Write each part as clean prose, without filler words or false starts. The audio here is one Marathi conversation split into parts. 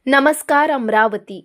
नमस्कार अमरावती.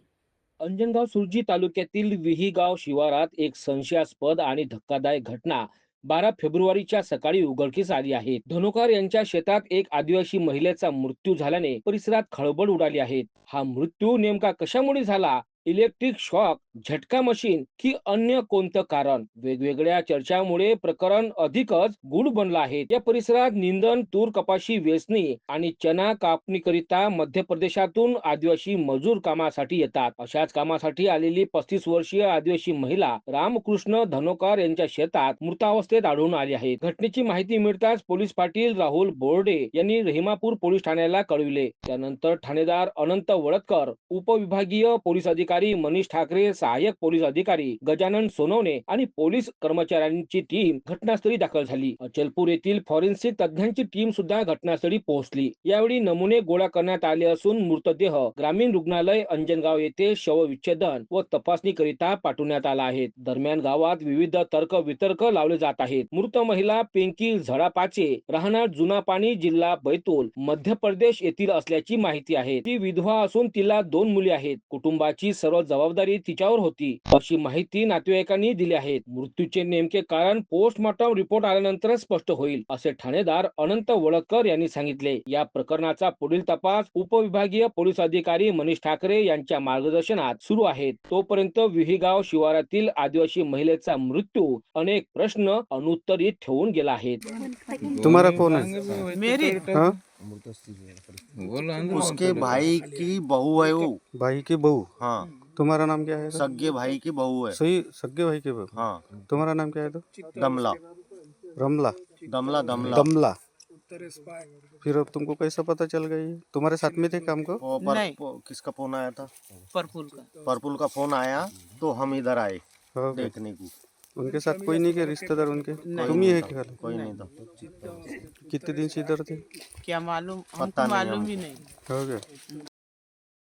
अंजनगाव सुरजी तालुक्यातील विहीगाव शिवारात एक संशयास्पद आणि धक्कादायक घटना 12 फेब्रुवारीच्या सकाळी उघडकीस आली आहे. धनुकार यांच्या शेतात एक आदिवासी महिलेचा मृत्यू झाल्याने परिसरात खळबळ उडाली आहे. हा मृत्यू नेमका कशामुळे झाला? इलेक्ट्रिक शॉक, झटका मशीन की अन्य कोणतं कारण? वेगवेगळ्या चर्चांमुळे प्रकरण अधिकच गूढ बनलं आहे. या परिसरात निंदण, तूर, कपाशी वेचणी आणि चना कापणीकरिता मध्य प्रदेशातून आदिवासी मजूर कामासाठी येतात. अशाच कामासाठी आलेली 35 वर्षीय आदिवासी महिला रामकृष्ण धनोकर यांच्या शेतात मृतावस्थेत आढळून आली आहे. घटनेची माहिती मिळताच पोलीस पाटील राहुल बोर्डे यांनी रहिमापूर पोलीस ठाण्याला कळविले. त्यानंतर ठाणेदार अनंत वळदकर, उपविभागीय पोलीस अधिकारी मनीष ठाकरे, सहाय्यक पोलीस अधिकारी गजानन सोनवणे आणि पोलीस कर्मचाऱ्यांची टीम घटनास्थळी दाखल झाली. अचलपूर येथील फॉरेन्सिक तज्ञांची टीम सुद्धा घटनास्थळी पोहोचली. यावेळी नमुने गोळा करण्यात आले असून मृतदेह ग्रामीण रुग्णालय अंजनगाव येथे शवविच्छेदन व तपासणी करिता पाठवण्यात आला आहे. दरम्यान गावात विविध तर्क वितर्क लावले जात आहेत. मृत महिला पिंकी झडापाचे, राहणार जुना पाणी, जिल्हा बैतूल, मध्य प्रदेश येथील असल्याची माहिती आहे. ती विधवा असून तिला 2 मुली आहेत. कुटुंबाची सर्व जबाबदारी तिच्यावर होती, अशी माहिती नातेवाईकांनी दिली आहे. मृत्यूचे नेमके कारण पोस्टमॉर्टम रिपोर्ट आल्यानंतरच स्पष्ट होईल, असे ठाणेदार अनंत वळदकर यांनी सांगितले. या प्रकरणाचा पुढील तपास उपविभागीय पोलीस अधिकारी मनीष ठाकरे यांच्या मार्गदर्शनात सुरू आहे. तोपर्यंत विहीगाव शिवारातील आदिवासी महिलेचा मृत्यू अनेक प्रश्न अनुत्तरित ठेवून गेला आहे. तुम्हारा कौन है? मेरी हाँ? उसके भाई की बहू है वो। भाई की बहू। हाँ, तुम्हारा नाम क्या है? सगे भाई की बहू है। सही, सगे भाई की बहू। हाँ, तुम्हारा नाम क्या है? तो दमला रमला, दमला दमला दमला। फिर अब तुमको कैसे पता चल गई? तुम्हारे साथ में थे काम को? नहीं, किसका फोन आया था? परपुल का फोन आया तो हम इधर आए हो गए। देखने को। उनके साथ कोई नहीं के रिश्तेदार उनके? तुम ही है क्या? कोई नहीं था। कितने दिन से इधर थे? क्या मालूम, पता हमको नहीं मालूम हमको। ही नहीं। हो गया।